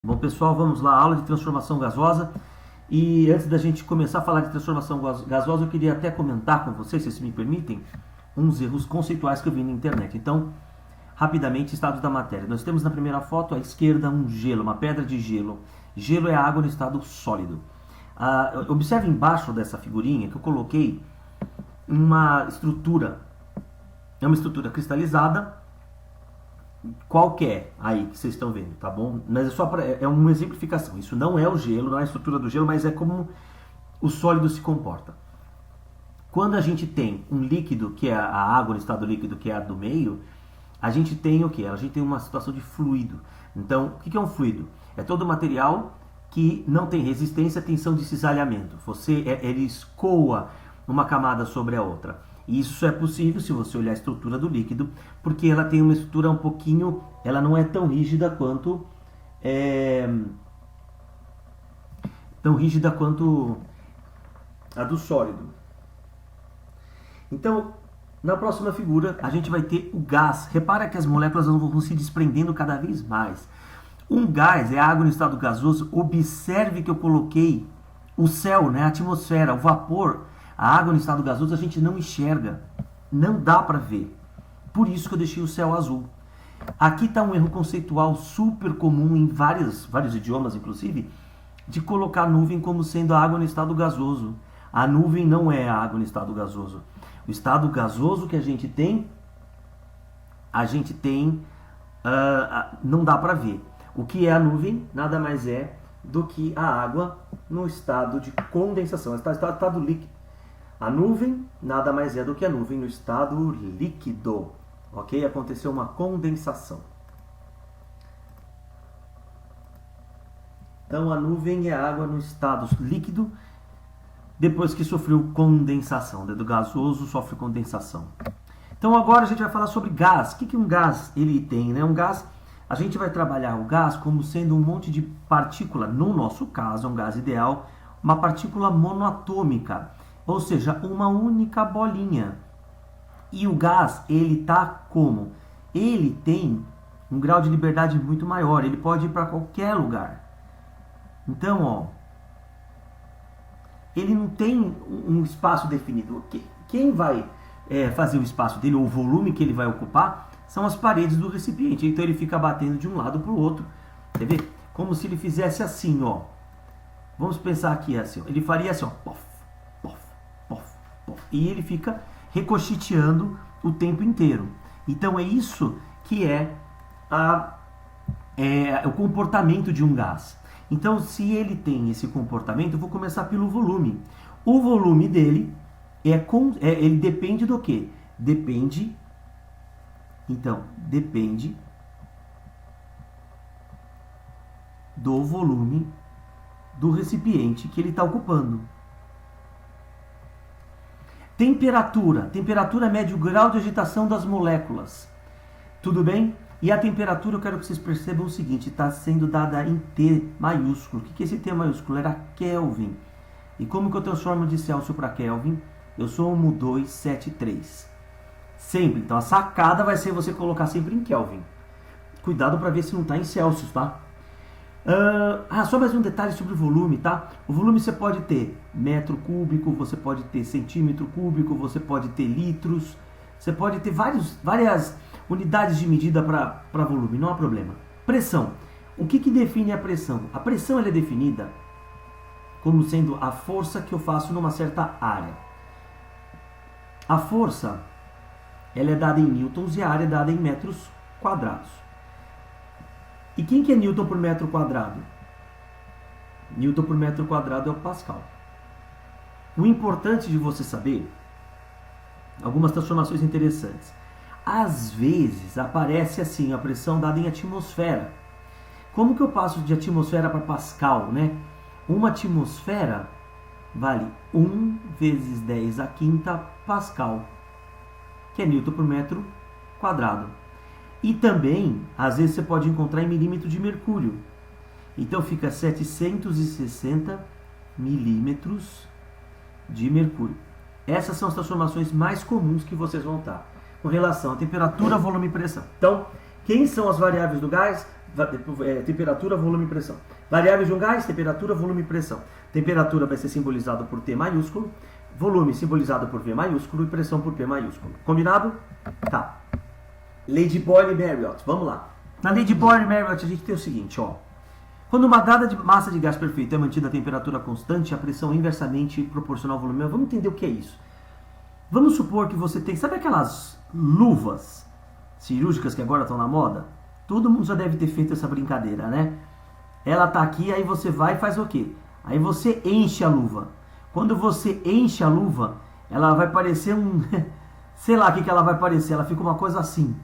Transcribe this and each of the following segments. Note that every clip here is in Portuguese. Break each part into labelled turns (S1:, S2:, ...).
S1: Bom, pessoal, vamos lá, aula de transformação gasosa. E antes da gente começar a falar de transformação gasosa, eu queria até comentar com vocês, se me permitem, uns erros conceituais que eu vi na internet. Então, rapidamente, estados da matéria. Nós temos na primeira foto à esquerda um gelo, uma pedra de gelo. Gelo é água no estado sólido. Observe embaixo dessa figurinha que eu coloquei uma estrutura. É uma estrutura cristalizada qualquer aí que vocês estão vendo, tá bom? Mas é uma exemplificação. Isso não é o gelo, não é a estrutura do gelo, mas é como o sólido se comporta. Quando a gente tem um líquido, que é a água no estado líquido, que é a do meio, a gente tem o quê? A gente tem uma situação de fluido. Então, o que é um fluido? É todo material que não tem resistência à tensão de cisalhamento. Ele escoa uma camada sobre a outra. Isso é possível se você olhar a estrutura do líquido, porque ela tem uma estrutura um pouquinho, ela não é tão rígida quanto a do sólido. Então, na próxima figura, a gente vai ter o gás. Repara que as moléculas vão se desprendendo cada vez mais. Um gás é água no estado gasoso. Observe que eu coloquei o céu, né, a atmosfera, o vapor. A água no estado gasoso a gente não enxerga, não dá para ver. Por isso que eu deixei o céu azul. Aqui está um erro conceitual super comum em vários idiomas, inclusive, de colocar a nuvem como sendo a água no estado gasoso. A nuvem não é a água no estado gasoso. O estado gasoso que a gente tem não dá para ver. O que é a nuvem nada mais é do que a água no estado de condensação, estado líquido. A nuvem nada mais é do que a nuvem no estado líquido, ok? Aconteceu uma condensação. Então a nuvem é a água no estado líquido depois que sofreu condensação. Do gasoso sofre condensação. Então agora a gente vai falar sobre gás. O que um gás ele tem, né? Um gás, a gente vai trabalhar o gás como sendo um monte de partícula. No nosso caso, é um gás ideal, uma partícula monoatômica. Ou seja, uma única bolinha. E o gás, ele tá como? Ele tem um grau de liberdade muito maior. Ele pode ir para qualquer lugar. Então, ó, ele não tem um espaço definido. Quem vai fazer o espaço dele, ou o volume que ele vai ocupar, são as paredes do recipiente. Então ele fica batendo de um lado para o outro. Quer ver? Como se ele fizesse assim, ó. Vamos pensar aqui assim, ó. Ele faria assim, ó. Pof. E ele fica ricocheteando o tempo inteiro. Então é isso que é o comportamento de um gás. Então, se ele tem esse comportamento, eu vou começar pelo volume. O volume dele ele depende do quê? Depende do volume do recipiente que ele está ocupando. Temperatura mede o grau de agitação das moléculas. Tudo bem? E a temperatura, eu quero que vocês percebam o seguinte, está sendo dada em T maiúsculo. O que é esse T maiúsculo? Era Kelvin. E como que eu transformo de Celsius para Kelvin? Eu somo 273. Sempre. Então a sacada vai ser você colocar sempre em Kelvin. Cuidado para ver se não está em Celsius, tá? Só mais um detalhe sobre o volume, tá? O volume você pode ter metro cúbico, você pode ter centímetro cúbico, você pode ter litros, você pode ter várias unidades de medida para volume, não há problema. Pressão. O que define a pressão? A pressão ela é definida como sendo a força que eu faço numa certa área. A força ela é dada em newtons e a área é dada em metros quadrados. E quem que é Newton por metro quadrado? Newton por metro quadrado é o Pascal. O importante de você saber, algumas transformações interessantes. Às vezes aparece assim, a pressão dada em atmosfera. Como que eu passo de atmosfera para Pascal, né? Uma atmosfera vale 1 vezes 10 a quinta Pascal, que é Newton por metro quadrado. E também, às vezes, você pode encontrar em milímetro de mercúrio. Então, fica 760 milímetros de mercúrio. Essas são as transformações mais comuns que vocês vão estar com relação à temperatura, volume e pressão. Então, quem são as variáveis do gás? temperatura, volume e pressão. Variáveis de um gás, temperatura, volume e pressão. Temperatura vai ser simbolizado por T maiúsculo, volume simbolizado por V maiúsculo e pressão por P maiúsculo. Combinado? Tá. Lei de Boyle-Marriott, vamos lá. Na lei de Boyle-Marriott a gente tem o seguinte, ó. Quando uma dada massa de gás perfeito é mantida a temperatura constante, a pressão é inversamente proporcional ao volume. Vamos entender o que é isso. Vamos supor que você tem, sabe aquelas luvas cirúrgicas que agora estão na moda? Todo mundo já deve ter feito essa brincadeira, né? Ela tá aqui, aí você vai e faz o quê? Aí você enche a luva. Quando você enche a luva, ela vai parecer um... sei lá o que ela vai parecer, ela fica uma coisa assim.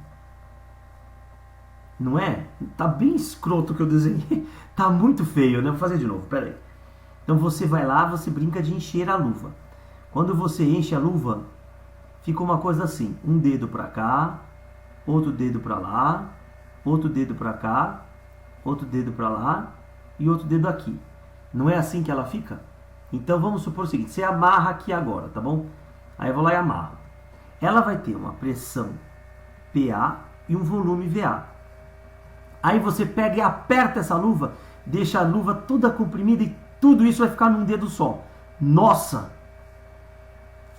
S1: Não é? Tá bem escroto o que eu desenhei. Tá muito feio, né? Vou fazer de novo, pera aí. Então você vai lá, você brinca de encher a luva. Quando você enche a luva, fica uma coisa assim. Um dedo pra cá, outro dedo pra lá, outro dedo pra cá, outro dedo pra lá e outro dedo aqui. Não é assim que ela fica? Então vamos supor o seguinte, você amarra aqui agora, tá bom? Aí eu vou lá e amarro. Ela vai ter uma pressão PA e um volume VA. Aí você pega e aperta essa luva, deixa a luva toda comprimida e tudo isso vai ficar num dedo só. Nossa!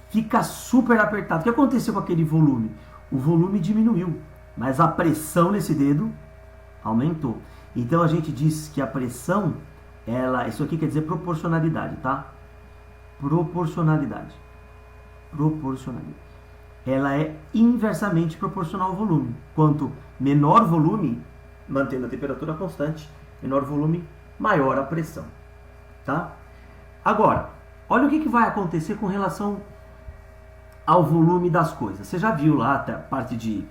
S1: Fica super apertado. O que aconteceu com aquele volume? O volume diminuiu, mas a pressão nesse dedo aumentou. Então a gente diz que a pressão, isso aqui quer dizer proporcionalidade, tá? Proporcionalidade. Ela é inversamente proporcional ao volume. Quanto menor volume, mantendo a temperatura constante, menor volume, maior a pressão, tá? Agora, olha o que vai acontecer com relação ao volume das coisas. Você já viu lá a parte de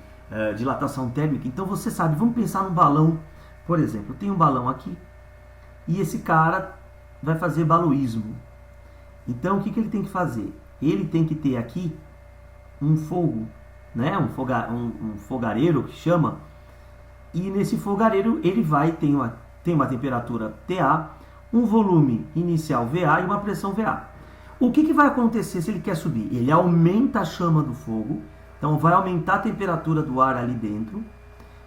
S1: dilatação térmica, então você sabe, vamos pensar num balão, por exemplo, tem um balão aqui e esse cara vai fazer baloísmo. Então o que ele tem que fazer? Ele tem que ter aqui um fogo, né? um fogareiro que chama, e nesse fogareiro ele tem uma temperatura TA, um volume inicial VA e uma pressão VA. O que vai acontecer se ele quer subir? Ele aumenta a chama do fogo, então vai aumentar a temperatura do ar ali dentro.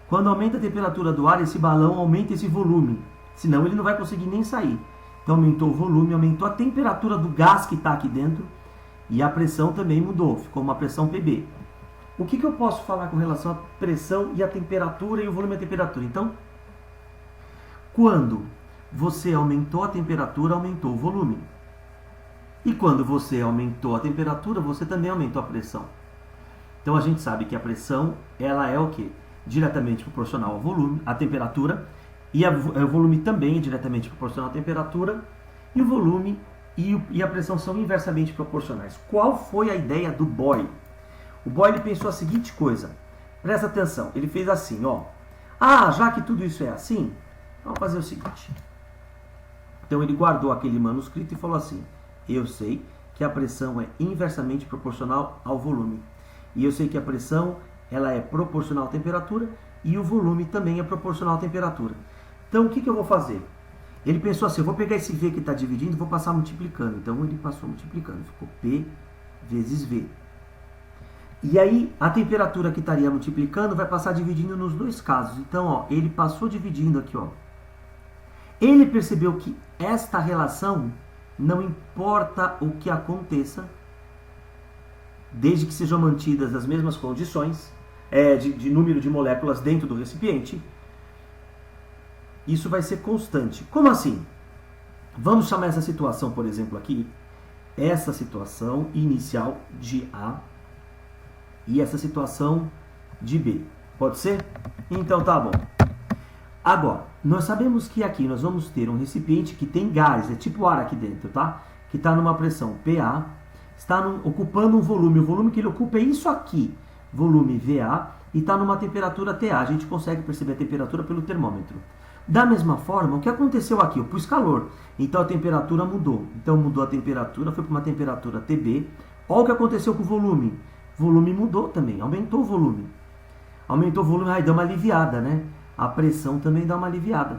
S1: Quando aumenta a temperatura do ar, esse balão aumenta esse volume, senão ele não vai conseguir nem sair. Então aumentou o volume, aumentou a temperatura do gás que está aqui dentro e a pressão também mudou, ficou uma pressão PB. O que eu posso falar com relação à pressão e a temperatura e o volume e a temperatura? Então, quando você aumentou a temperatura, aumentou o volume. E quando você aumentou a temperatura, você também aumentou a pressão. Então a gente sabe que a pressão, ela é o quê? Diretamente proporcional ao volume, à temperatura, e o volume também é diretamente proporcional à temperatura, e o volume e a pressão são inversamente proporcionais. Qual foi a ideia do Boyle? O Boyle pensou a seguinte coisa, presta atenção, ele fez assim, ó. Já que tudo isso é assim, vamos fazer o seguinte. Então ele guardou aquele manuscrito e falou assim, eu sei que a pressão é inversamente proporcional ao volume. E eu sei que a pressão ela é proporcional à temperatura e o volume também é proporcional à temperatura. Então o que eu vou fazer? Ele pensou assim, eu vou pegar esse V que está dividindo e vou passar multiplicando. Então ele passou multiplicando, ficou P vezes V. E aí a temperatura que estaria multiplicando vai passar dividindo nos dois casos. Então ó, ele passou dividindo aqui. Ó. Ele percebeu que esta relação não importa o que aconteça, desde que sejam mantidas as mesmas condições de número de moléculas dentro do recipiente, isso vai ser constante. Como assim? Vamos chamar essa situação, por exemplo, aqui, essa situação inicial de A e essa situação de B. Pode ser? Então tá bom. Agora, nós sabemos que aqui nós vamos ter um recipiente que tem gás, é tipo ar aqui dentro, tá? Que está numa pressão PA, está ocupando um volume, o volume que ele ocupa é isso aqui, volume VA, e está numa temperatura TA, a gente consegue perceber a temperatura pelo termômetro. Da mesma forma, o que aconteceu aqui? Eu pus calor, então a temperatura mudou. Então mudou a temperatura, foi para uma temperatura TB. Olha o que aconteceu com o volume. O volume mudou também, aumentou o volume. Aumentou o volume, aí deu uma aliviada, né? A pressão também dá uma aliviada.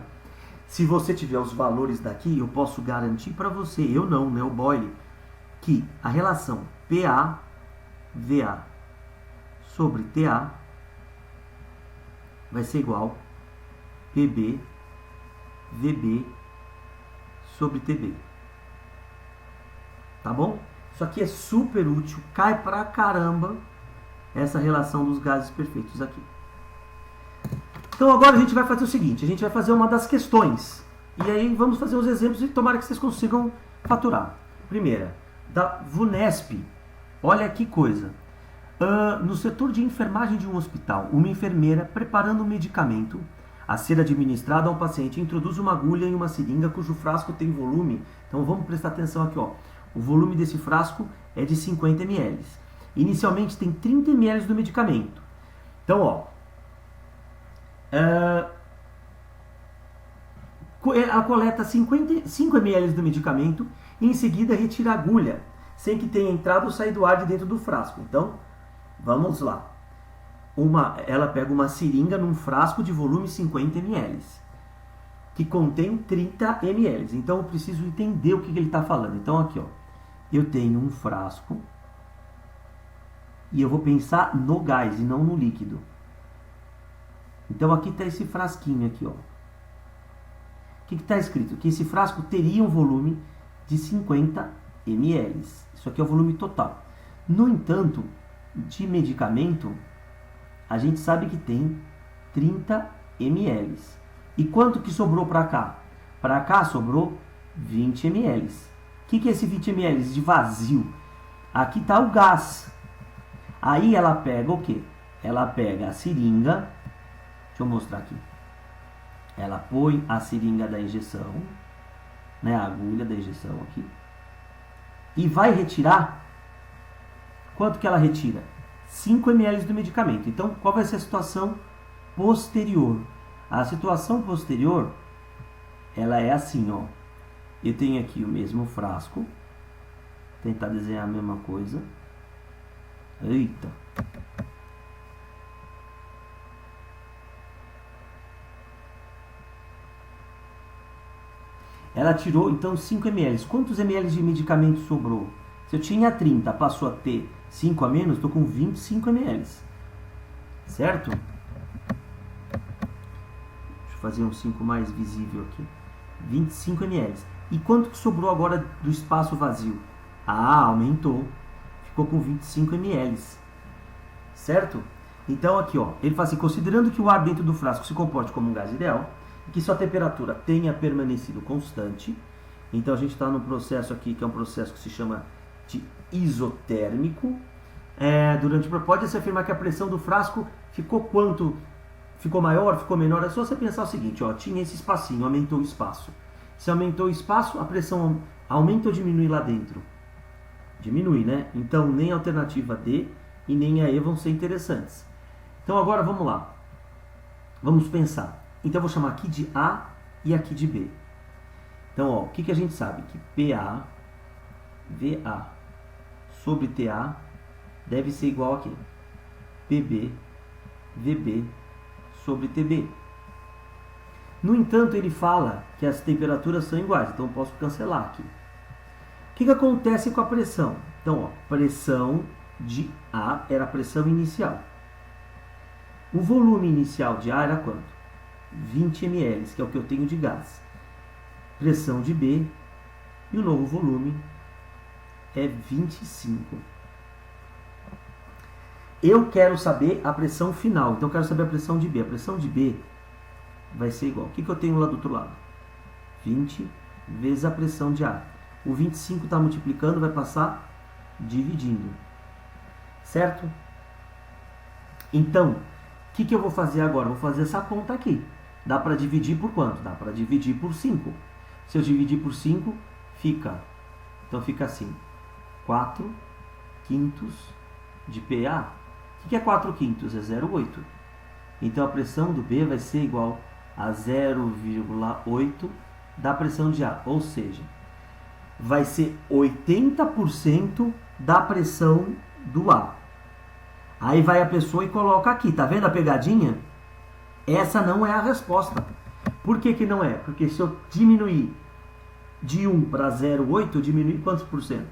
S1: Se você tiver os valores daqui, eu posso garantir para você, eu não, né, o Boyle, que a relação PA-VA sobre TA vai ser igual PB, VB sobre TB. Tá bom? Isso aqui é super útil, cai pra caramba essa relação dos gases perfeitos aqui. Então agora a gente vai fazer o seguinte, a gente vai fazer uma das questões. E aí vamos fazer os exemplos e tomara que vocês consigam faturar. Primeira, da VUNESP. Olha que coisa. No setor de enfermagem de um hospital, uma enfermeira preparando um medicamento a ser administrado a um paciente introduz uma agulha em uma seringa cujo frasco tem volume. Então vamos prestar atenção aqui, ó. O volume desse frasco é de 50 ml. Inicialmente tem 30 ml do medicamento. Então, ó, ela coleta 5 ml do medicamento e em seguida retira a agulha, sem que tenha entrado ou saído ar de dentro do frasco. Então, vamos lá. Ela pega uma seringa num frasco de volume 50 ml, que contém 30 ml. Então, eu preciso entender o que ele está falando. Então, aqui, ó, eu tenho um frasco e eu vou pensar no gás e não no líquido. Então, aqui está esse frasquinho aqui, ó. O que está escrito? Que esse frasco teria um volume de 50 ml. Isso aqui é o volume total. No entanto, de medicamento, a gente sabe que tem 30 ml. E quanto que sobrou para cá? Para cá sobrou 20 ml. O que é esse 20 ml de vazio? Aqui está o gás. Aí ela pega o quê? Ela pega a seringa. Deixa eu mostrar aqui. Ela põe a seringa da injeção, né, a agulha da injeção aqui, e vai retirar. Quanto que ela retira? 5 ml do medicamento. Então, qual vai ser a situação posterior? A situação posterior, ela é assim, ó. Eu tenho aqui o mesmo frasco. Vou tentar desenhar a mesma coisa. Eita! Ela tirou, então, 5 ml. Quantos ml de medicamento sobrou? Se eu tinha 30, passou a ter 5 a menos, estou com 25 ml. Certo? Deixa eu fazer um 5 mais visível aqui. 25 ml. E quanto que sobrou agora do espaço vazio? Ah, aumentou. Ficou com 25 ml. Certo? Então, aqui, ó, ele fala assim, considerando que o ar dentro do frasco se comporte como um gás ideal, e que sua temperatura tenha permanecido constante, então a gente está no processo aqui, que é um processo que se chama de isotérmico. Pode-se afirmar que a pressão do frasco ficou quanto? Ficou maior, ficou menor? É só você pensar o seguinte, ó, tinha esse espacinho, aumentou o espaço. Se aumentou o espaço, a pressão aumenta ou diminui lá dentro? Diminui, né? Então nem a alternativa D e nem a E vão ser interessantes. Então agora vamos lá. Vamos pensar. Então eu vou chamar aqui de A e aqui de B. Então, ó, o que a gente sabe? Que PA, VA sobre TA deve ser igual a quê? PB, VB sobre TB. No entanto, ele fala que as temperaturas são iguais, então eu posso cancelar aqui. O que acontece com a pressão? Então, ó, pressão de A era a pressão inicial. O volume inicial de A era quanto? 20 ml, que é o que eu tenho de gás. Pressão de B e o novo volume é 25. Eu quero saber a pressão final, então eu quero saber a pressão de B. A pressão de B vai ser igual. O que eu tenho lá do outro lado? 20 vezes a pressão de A. O 25 está multiplicando, vai passar dividindo. Certo? Então, o que eu vou fazer agora? Vou fazer essa conta aqui. Dá para dividir por quanto? Dá para dividir por 5. Se eu dividir por 5, fica assim, 4 quintos de PA. O que é 4 quintos? É 0,8. Então a pressão do B vai ser igual a 0,8 da pressão de A. Ou seja, vai ser 80% da pressão do A. Aí vai a pessoa e coloca aqui. Tá vendo a pegadinha? Essa não é a resposta. Por que não é? Porque se eu diminuir de 1 para 0,8, diminui quantos por cento?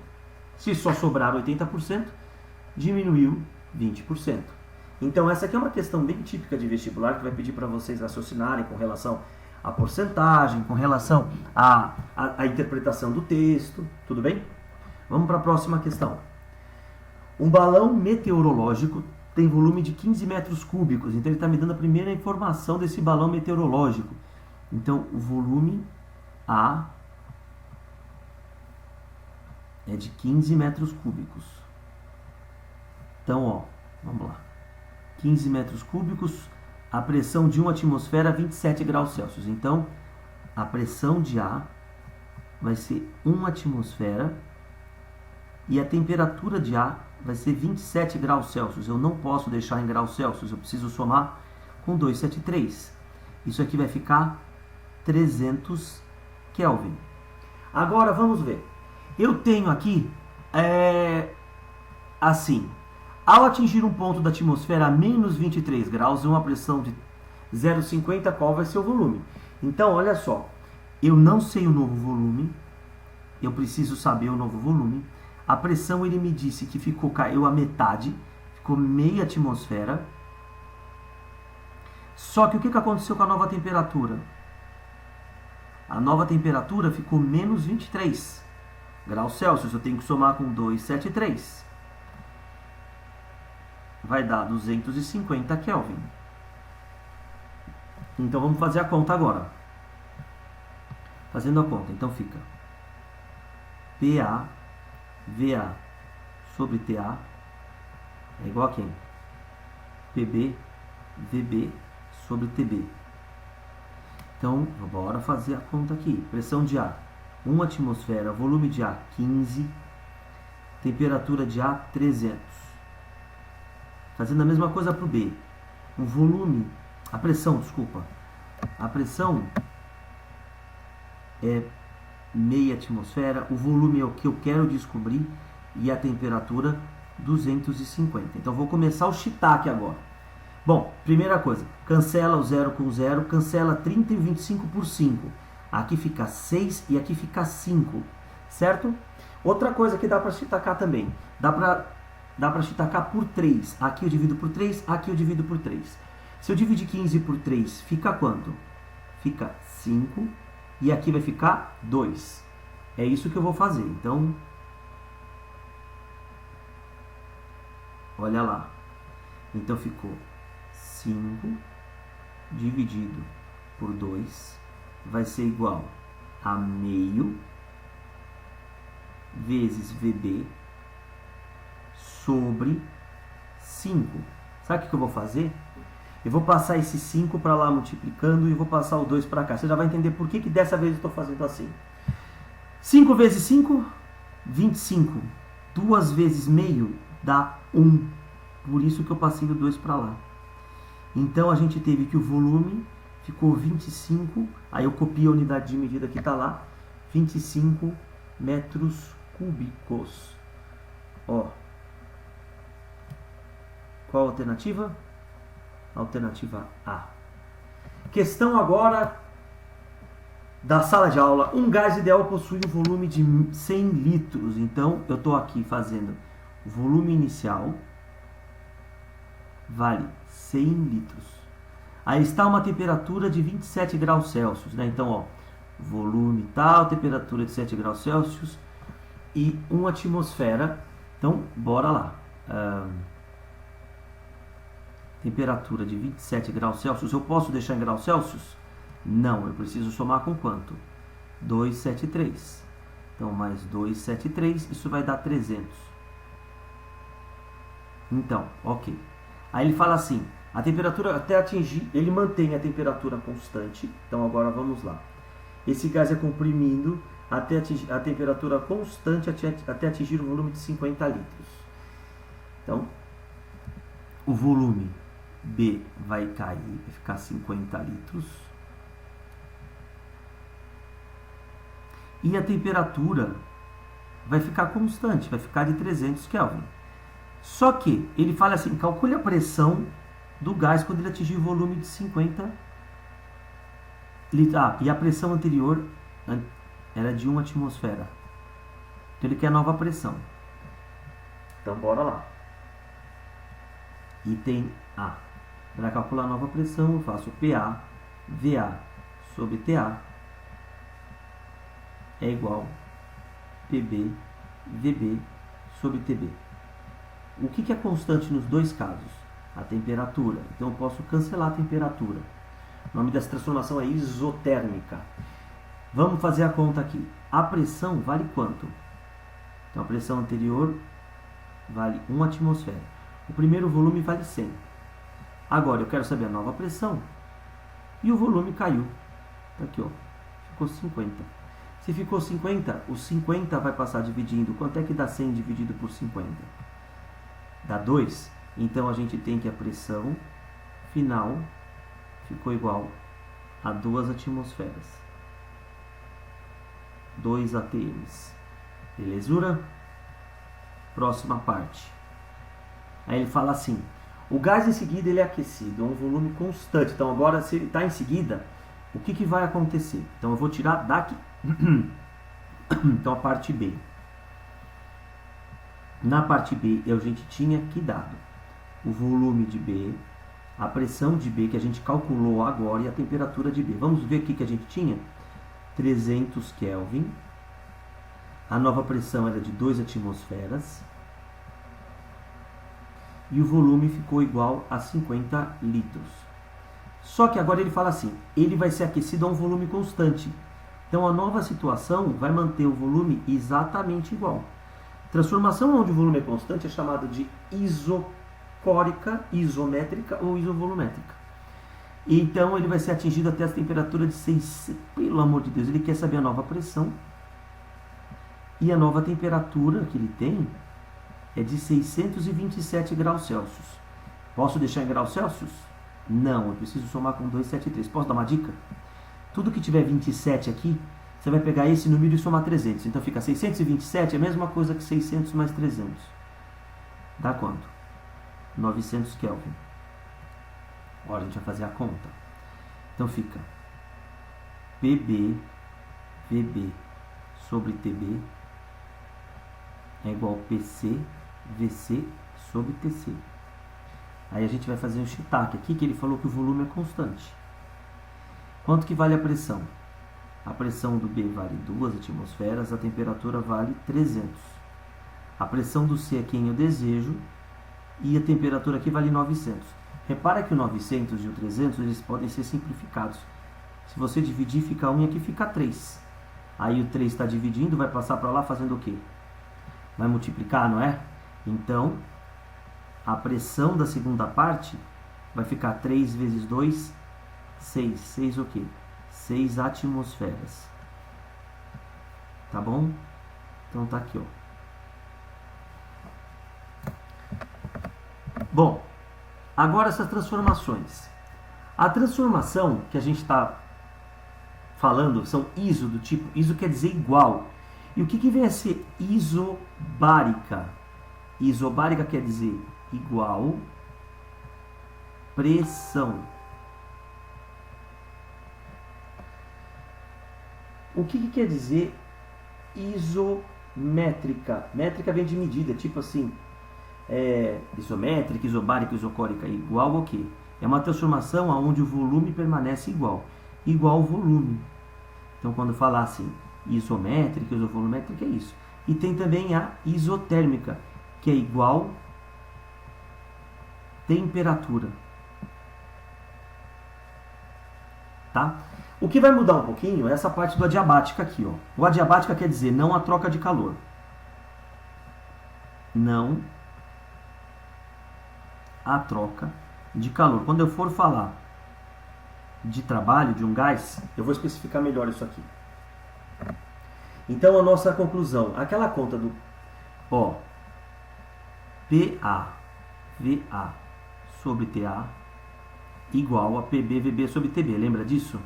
S1: Se só sobrar 80%, diminuiu 20%. Então essa aqui é uma questão bem típica de vestibular que vai pedir para vocês raciocinarem com relação à porcentagem, com relação à interpretação do texto, tudo bem? Vamos para a próxima questão. Um balão meteorológico tem volume de 15 metros cúbicos, então ele está me dando a primeira informação desse balão meteorológico. Então o volume A é de 15 metros cúbicos. Então, ó, vamos lá. 15 metros cúbicos, a pressão de uma atmosfera 27 graus Celsius. Então, a pressão de A vai ser 1 atmosfera e a temperatura de A vai ser 27 graus Celsius. Eu não posso deixar em graus Celsius, eu preciso somar com 273. Isso aqui vai ficar 300 Kelvin. Agora, vamos ver. Eu tenho aqui, assim, ao atingir um ponto da atmosfera a menos 23 graus e uma pressão de 0,50, qual vai ser o volume? Então, olha só, eu não sei o novo volume, eu preciso saber o novo volume. A pressão, ele me disse que caiu a metade, ficou meia atmosfera. Só que o que aconteceu com a nova temperatura? A nova temperatura ficou menos 23 graus Celsius, eu tenho que somar com 273. Vai dar 250 Kelvin. Então vamos fazer a conta agora. Fazendo a conta, então fica PA, VA sobre TA é igual a quem? PB, VB sobre TB. Então, bora fazer a conta aqui. Pressão de ar, 1 atmosfera, volume de ar, 15, temperatura de ar, 300. Fazendo a mesma coisa para o B. O volume, a pressão é meia atmosfera, o volume é o que eu quero descobrir e a temperatura 250. Então vou começar o shiitake agora. Bom, primeira coisa, cancela o 0 com 0, cancela 30 e 25 por 5. Aqui fica 6 e aqui fica 5, certo? Outra coisa que dá para shiitakear também, dá para shiitakear por 3. Aqui eu divido por 3, aqui eu divido por 3. Se eu dividir 15 por 3, fica quanto? Fica 5 e aqui vai ficar 2. É isso que eu vou fazer. Então, olha lá. Então ficou 5 dividido por 2 vai ser igual a meio vezes VB sobre 5. Sabe o que eu vou fazer? Eu vou passar esse 5 para lá multiplicando e vou passar o 2 para cá. Você já vai entender por que dessa vez eu estou fazendo assim. 5 vezes 5, 25. 2 vezes meio dá 1. Por isso que eu passei o 2 para lá. Então a gente teve que o volume ficou 25. Aí eu copio a unidade de medida que está lá. 25 metros cúbicos. Ó. Qual a alternativa? Alternativa A. Questão agora da sala de aula. Um gás ideal possui um volume de 100 litros. Então, eu estou aqui fazendo o volume inicial. Vale 100 litros. Aí está uma temperatura de 27 graus Celsius. Né? Então, ó, volume tal, temperatura de 7 graus Celsius e 1 atmosfera. Então, bora lá. Temperatura de 27 graus Celsius. Eu posso deixar em graus Celsius? Não, eu preciso somar com quanto? 273. Então, mais 273, isso vai dar 300. Então, ok. Aí ele fala assim, a temperatura até atingir, ele mantém a temperatura constante. Então, agora vamos lá. Esse gás é comprimindo até atingir a temperatura constante até atingir o volume de 50 litros. Então, o volume B vai cair, vai ficar 50 litros. E a temperatura vai ficar constante, vai ficar de 300 Kelvin. Só que ele fala assim, calcule a pressão do gás quando ele atingir o volume de 50 litros. E a pressão anterior era de 1 atmosfera. Então ele quer a nova pressão. Então bora lá. Item A. Para calcular a nova pressão, eu faço PA, VA sobre TA é igual PB, VB sobre TB. O que é constante nos dois casos? A temperatura. Então eu posso cancelar a temperatura. O nome dessa transformação é isotérmica. Vamos fazer a conta aqui. A pressão vale quanto? Então a pressão anterior vale 1 atmosfera. O primeiro volume vale 100. Agora eu quero saber a nova pressão. E o volume caiu. Tá aqui, ó. Ficou 50. Se ficou 50, o 50 vai passar dividindo. Quanto é que dá 100 dividido por 50? Dá 2. Então a gente tem que a pressão final ficou igual a 2 atmosferas. 2 atms. Belezura? Próxima parte. Aí ele fala assim: o gás em seguida ele é aquecido a um volume constante. Então agora, se ele está em seguida, o que vai acontecer? Então eu vou tirar daqui. Então a parte B. Na parte B a gente tinha que dado o volume de B, a pressão de B que a gente calculou agora e a temperatura de B. Vamos ver o que a gente tinha? 300 Kelvin. A nova pressão era de 2 atmosferas. E o volume ficou igual a 50 litros. Só que agora ele fala assim, ele vai ser aquecido a um volume constante. Então a nova situação vai manter o volume exatamente igual. Transformação onde o volume é constante é chamada de isocórica, isométrica ou isovolumétrica. Então ele vai ser atingido até a temperatura de 6, pelo amor de Deus, ele quer saber a nova pressão. E a nova temperatura que ele tem é de 627 graus Celsius. Posso deixar em graus Celsius? Não, eu preciso somar com 273. Posso dar uma dica? Tudo que tiver 27 aqui, você vai pegar esse número e somar 300. Então fica 627, é a mesma coisa que 600 mais 300. Dá quanto? 900 Kelvin. Agora a gente vai fazer a conta. Então fica PB, VB sobre TB é igual a PC, VC sobre TC. Aí a gente vai fazer um shiitake aqui, que ele falou que o volume é constante. Quanto que vale a pressão? A pressão do B vale 2 atmosferas, a temperatura vale 300. A pressão do C é quem eu desejo e a temperatura aqui vale 900. Repara que o 900 e o 300 eles podem ser simplificados. Se você dividir, fica 1 e aqui fica 3. Aí o 3 está dividindo, vai passar para lá fazendo o quê? Vai multiplicar, não é? Então, a pressão da segunda parte vai ficar 3 vezes 2, 6. 6 o quê? 6 atmosferas. Tá bom? Então tá aqui, ó. Bom, agora essas transformações. A transformação que a gente está falando são iso do tipo... Iso quer dizer igual. E o que vem a ser isobárica? Isobárica quer dizer igual pressão. O que quer dizer isométrica? Métrica vem de medida, tipo assim, isométrica, isobárica, isocórica, igual ao quê? É uma transformação onde o volume permanece igual. Igual ao volume. Então quando falar assim, isométrica, isovolumétrica é isso. E tem também a isotérmica, que é igual temperatura. Tá? O que vai mudar um pouquinho é essa parte do adiabática aqui, ó. O adiabática quer dizer não a troca de calor. Não a troca de calor. Quando eu for falar de trabalho de um gás, eu vou especificar melhor isso aqui. Então a nossa conclusão, aquela conta do PA, VA sobre TA igual a PB, VB sobre TB, lembra disso?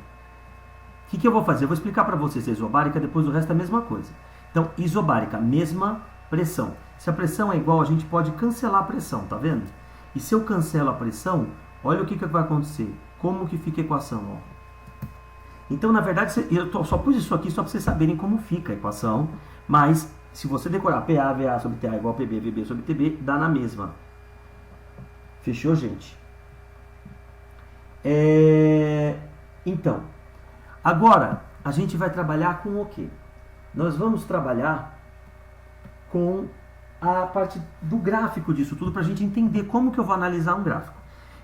S1: O que eu vou fazer? Eu vou explicar para vocês a isobárica, depois o resto é a mesma coisa. Então, isobárica, mesma pressão. Se a pressão é igual, a gente pode cancelar a pressão, tá vendo? E se eu cancelo a pressão, olha o que vai acontecer. Como que fica a equação, ó. Então, na verdade, eu só pus isso aqui só para vocês saberem como fica a equação, mas se você decorar PA, VA sobre TA igual a PB, VB sobre TB, dá na mesma. Fechou, gente? Então, agora a gente vai trabalhar com o quê? Nós vamos trabalhar com a parte do gráfico disso tudo para a gente entender como que eu vou analisar um gráfico.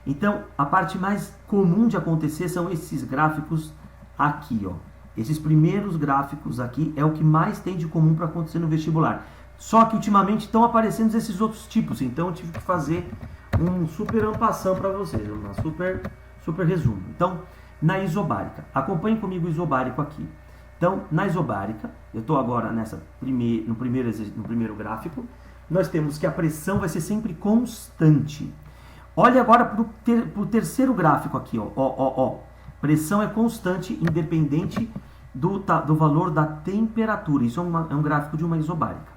S1: Então, a parte mais comum de acontecer são esses gráficos aqui, ó. Esses primeiros gráficos aqui é o que mais tem de comum para acontecer no vestibular. Só que ultimamente estão aparecendo esses outros tipos, então eu tive que fazer um super ampassão para vocês, um super resumo. Então, na isobárica, acompanhem comigo o isobárico aqui. Então, na isobárica, eu estou agora no primeiro gráfico, nós temos que a pressão vai ser sempre constante. Olha agora para o terceiro gráfico aqui, ó. Pressão é constante, independente do valor da temperatura. Isso é um gráfico de uma isobárica.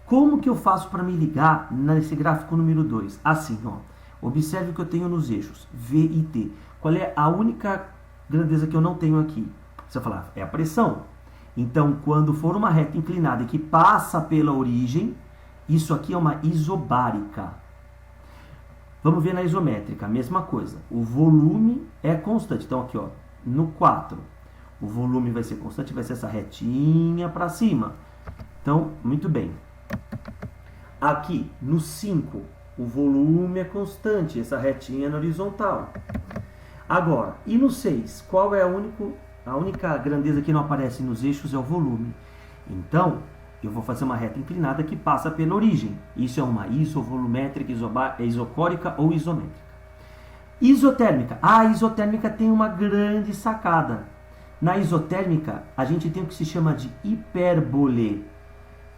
S1: Como que eu faço para me ligar nesse gráfico número 2? Assim, ó. Observe que eu tenho nos eixos V e T. Qual é a única grandeza que eu não tenho aqui? Você vai falar, é a pressão. Então, quando for uma reta inclinada que passa pela origem, isso aqui é uma isobárica. Vamos ver na isométrica, a mesma coisa. O volume é constante. Então, aqui, ó, no 4, o volume vai ser constante, vai ser essa retinha para cima. Então, muito bem. Aqui, no 5, o volume é constante, essa retinha na horizontal. Agora, e no 6, qual é a única grandeza que não aparece nos eixos? É o volume. Então, eu vou fazer uma reta inclinada que passa pela origem. Isso é uma isovolumétrica, isocórica ou isométrica. Isotérmica. A isotérmica tem uma grande sacada. Na isotérmica, a gente tem o que se chama de hipérbole.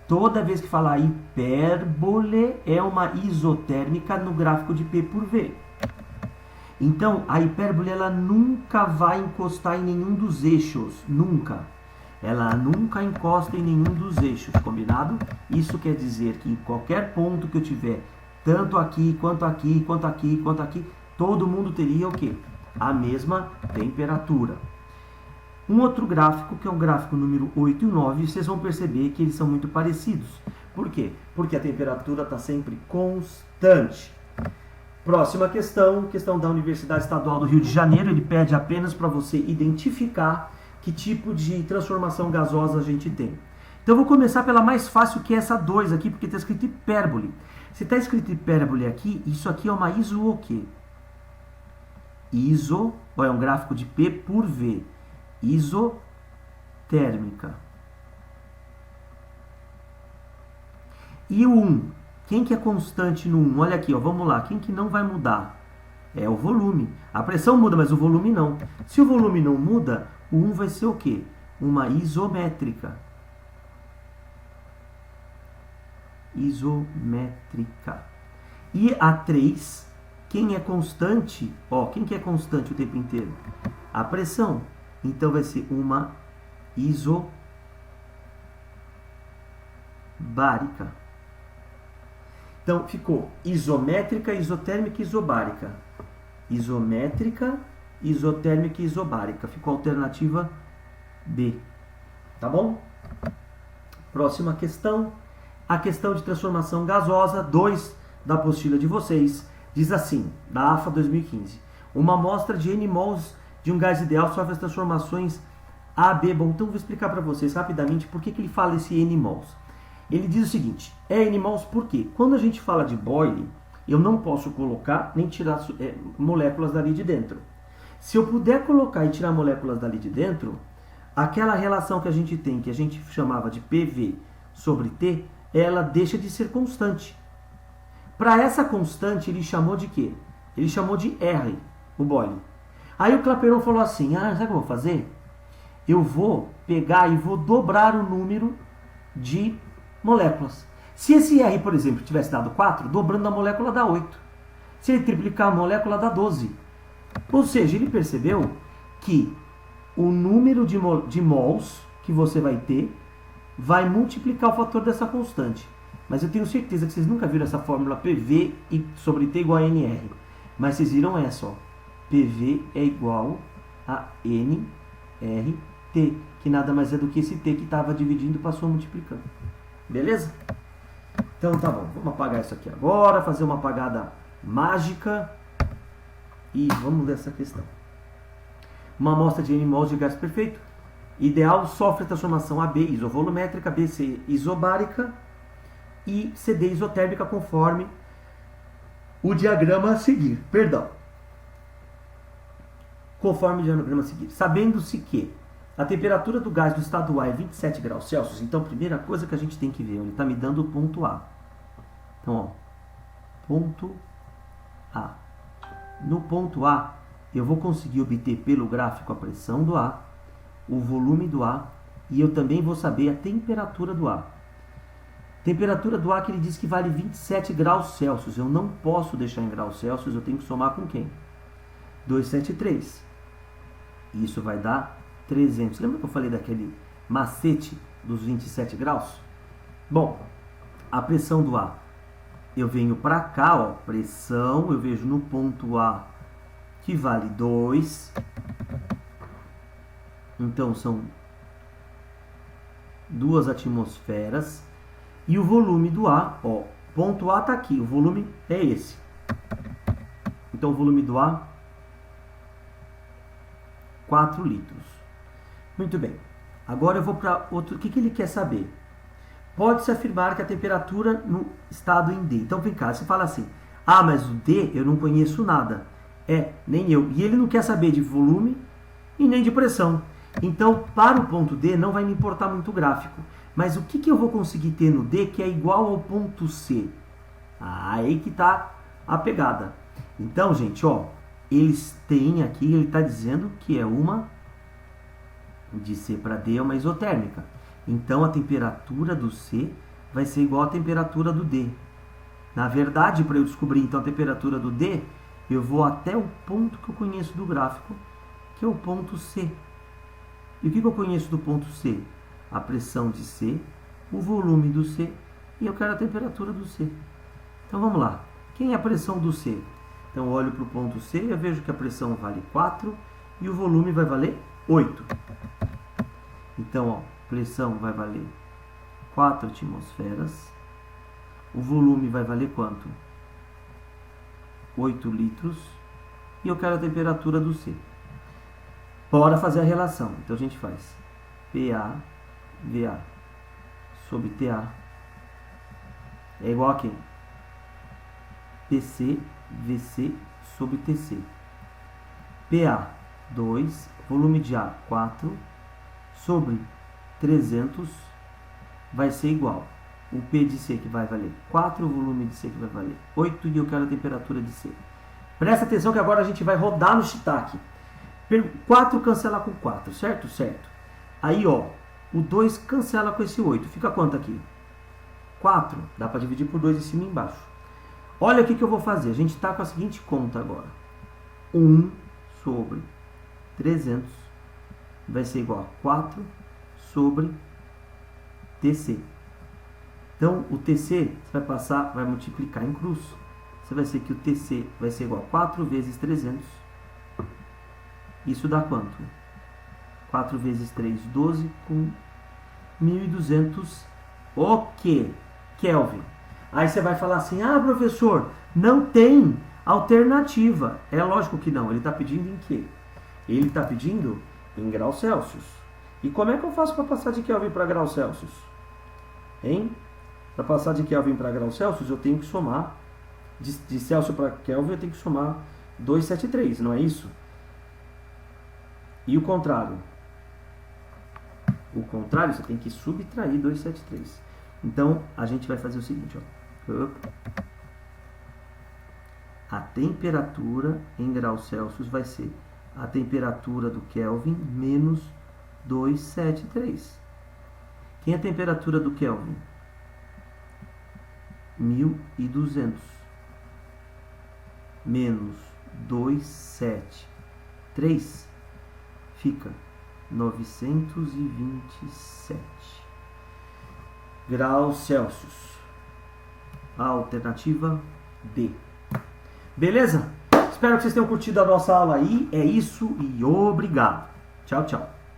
S1: Toda vez que falar hipérbole, é uma isotérmica no gráfico de P por V. Então, a hipérbole ela nunca vai encostar em nenhum dos eixos. Nunca. Ela nunca encosta em nenhum dos eixos, combinado? Isso quer dizer que em qualquer ponto que eu tiver, tanto aqui, quanto aqui, quanto aqui, quanto aqui, todo mundo teria o quê? A mesma temperatura. Um outro gráfico, que é o gráfico número 8 e 9, vocês vão perceber que eles são muito parecidos. Por quê? Porque a temperatura está sempre constante. Próxima questão da Universidade Estadual do Rio de Janeiro, ele pede apenas para você identificar que tipo de transformação gasosa a gente tem. Então eu vou começar pela mais fácil, que é essa 2 aqui, porque está escrito hipérbole. Se está escrito hipérbole aqui, isso aqui é uma iso o quê? É um gráfico de P por V. Isotérmica. E o 1? Quem que é constante no 1? Olha aqui, ó, vamos lá. Quem que não vai mudar? É o volume. A pressão muda, mas o volume não. Se o volume não muda, o 1 vai ser o quê? Uma isométrica. Isométrica. E a 3, quem é constante? Ó, quem que é constante o tempo inteiro? A pressão. Então vai ser uma isobárica. Então ficou isométrica, isotérmica e isobárica. Isométrica, isotérmica e isobárica. Ficou a alternativa B. Tá bom? Próxima questão. A questão de transformação gasosa 2 da apostila de vocês. Diz assim, da AFA 2015. Uma amostra de N mols de um gás ideal sofre as transformações A, B. Bom, então eu vou explicar para vocês rapidamente por que ele fala esse N mols. Ele diz o seguinte, é N mols por quê? Quando a gente fala de boiling, eu não posso colocar nem tirar moléculas dali de dentro. Se eu puder colocar e tirar moléculas dali de dentro, aquela relação que a gente tem, que a gente chamava de PV sobre T, ela deixa de ser constante. Para essa constante, ele chamou de quê? Ele chamou de R, o boiling. Aí o Clapeyron falou assim, sabe o que eu vou fazer? Eu vou pegar e vou dobrar o número de moléculas. Se esse R, por exemplo, tivesse dado 4, dobrando a molécula dá 8. Se ele triplicar a molécula dá 12. Ou seja, ele percebeu que o número de mols que você vai ter vai multiplicar o fator dessa constante. Mas eu tenho certeza que vocês nunca viram essa fórmula PV sobre T igual a NR. Mas vocês viram essa, ó. PV é igual a NRT, que nada mais é do que esse T que estava dividindo e passou multiplicando. Beleza? Então tá bom, vamos apagar isso aqui agora, fazer uma apagada mágica. E vamos ler essa questão. Uma amostra de N mols de gás perfeito, ideal, sofre a transformação AB isovolumétrica, BC isobárica e CD isotérmica conforme o diagrama a seguir. Conforme o diagrama a seguir. Sabendo-se que a temperatura do gás do estado A é 27 graus Celsius, então a primeira coisa que a gente tem que ver, ele está me dando o ponto A. Então, ó, ponto A. No ponto A, eu vou conseguir obter pelo gráfico a pressão do A, o volume do A, e eu também vou saber a temperatura do A. Temperatura do A que ele diz que vale 27 graus Celsius. Eu não posso deixar em graus Celsius, eu tenho que somar com quem? 273. Isso vai dar 300. Lembra que eu falei daquele macete dos 27 graus? Bom, a pressão do A. Eu venho para cá, ó, pressão, eu vejo no ponto A que vale 2. Então são 2 atmosferas. E o volume do A, ó, ponto A está aqui, o volume é esse. Então o volume do A, 4 litros. Muito bem. Agora eu vou para outro. O que ele quer saber? Pode-se afirmar que a temperatura no estado em D. Então vem cá, você fala assim, ah, mas o D eu não conheço nada. Nem eu. E ele não quer saber de volume e nem de pressão. Então, para o ponto D, não vai me importar muito o gráfico. Mas o que eu vou conseguir ter no D que é igual ao ponto C? Aí que está a pegada. Então, gente, ó, eles têm aqui, ele está dizendo que é uma, de C para D é uma isotérmica. Então, a temperatura do C vai ser igual à temperatura do D. Na verdade, para eu descobrir então a temperatura do D, eu vou até o ponto que eu conheço do gráfico, que é o ponto C. E o que eu conheço do ponto C? A pressão de C, o volume do C, e eu quero a temperatura do C. Então vamos lá. Quem é a pressão do C? Então eu olho para o ponto C, eu vejo que a pressão vale 4 e o volume vai valer 8. Então, ó, pressão vai valer 4 atmosferas. O volume vai valer quanto? 8 litros. E eu quero a temperatura do C. Bora fazer a relação. Então a gente faz PA, VA sobre TA é igual a quem? PC, VC sobre TC. PA 2, volume de A 4 sobre 300 vai ser igual. O P de C que vai valer 4, o volume de C que vai valer 8 e eu quero a temperatura de C. Presta atenção que agora a gente vai rodar no Shiitake. 4 cancela com 4, certo? Certo. Aí, ó, o 2 cancela com esse 8. Fica quanto aqui? 4. Dá para dividir por 2 em cima e embaixo. Olha o que eu vou fazer. A gente está com a seguinte conta agora. 1 sobre 300 vai ser igual a 4 sobre TC. Então, o TC, você vai passar, vai multiplicar em cruz. Você vai ser que o TC vai ser igual a 4 vezes 300. Isso dá quanto? 4 vezes 3, 12, com 1.200. O que? Kelvin. Aí você vai falar assim, ah, professor, não tem alternativa. É lógico que não. Ele está pedindo em quê? Ele está pedindo em graus Celsius. E como é que eu faço para passar de Kelvin para graus Celsius? Hein? Para passar de Kelvin para graus Celsius, eu tenho que somar, de Celsius para Kelvin, eu tenho que somar 273, não é isso? E o contrário? O contrário, você tem que subtrair 273. Então, a gente vai fazer o seguinte, ó. A temperatura em graus Celsius vai ser a temperatura do Kelvin menos 273. Quem é a temperatura do Kelvin? 1.200 menos 273 fica 927 graus Celsius. A alternativa D. Beleza? Espero que vocês tenham curtido a nossa aula aí. É isso e obrigado. Tchau, tchau.